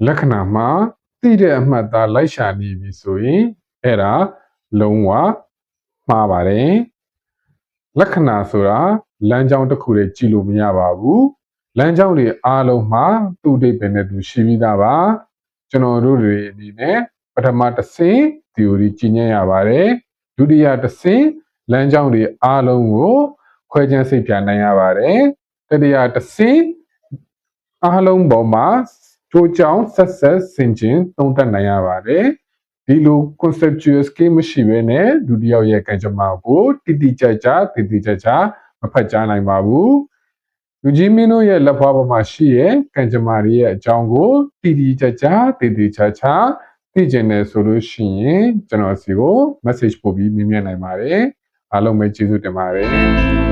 လက္ခဏာမှာသိတဲ့အမှတ်သားလိုက်ရှာနေပြီဆိုရင်အဲ့ဒါလုံးဝမှားပါတယ်လက္ခဏာဆိုတာလမ်းကြောင်းတစ်ခုတည်းကြည့်လို့မရပါဘူးလမ်းကြောင်းတွေအားလုံးမှာသူ့အဓိပ္ပာယ်နဲ့သူရှိပြီးသားပါကျွန်တော်တို့တွေအနေနဲ့ပထမတစ်ဆင့် theory ကြည့်ညက်ရပါတယ်ဒုတိယတစ်ဆင့်လမ်းကြောင်းတွေအားလုံးကိုခွဲခြမ်းစိတ်ဖြာနိုင်ရပါတယ်တတိယတစ်ဆင့်အားလုံးပေါ်မှာကျိုးကြောင်းဆက်ဆက်ဆင်ခြင်သုံးသပ်နိုင်ရပါတယ်ဒီလို conceptual skill မရှိဘဲနဲ့လူတစ်ယောက်ရဲ့ကံကြမ္မာကိုတိတိကျကျတည်တည်ကြကြမဖတ်ကြားနိုင်ပါဘူးလူကြီးမင်းတို့ရဲ့လက်ဖွားပေါ်မှာရှိရဲ့ကံကြမ္မာတွေရဲ့အကြောင်းကိုတိတိကျကျတည်တည်ချာချာသိကျင်တယ်ဆိုလို့ရှိရင်ကျွန်တော်စီကို message ပို့ပြီးမြင်မြင်နိုင်ပါတယ်အားလုံးပဲကျေးဇူးတင်ပါတယ်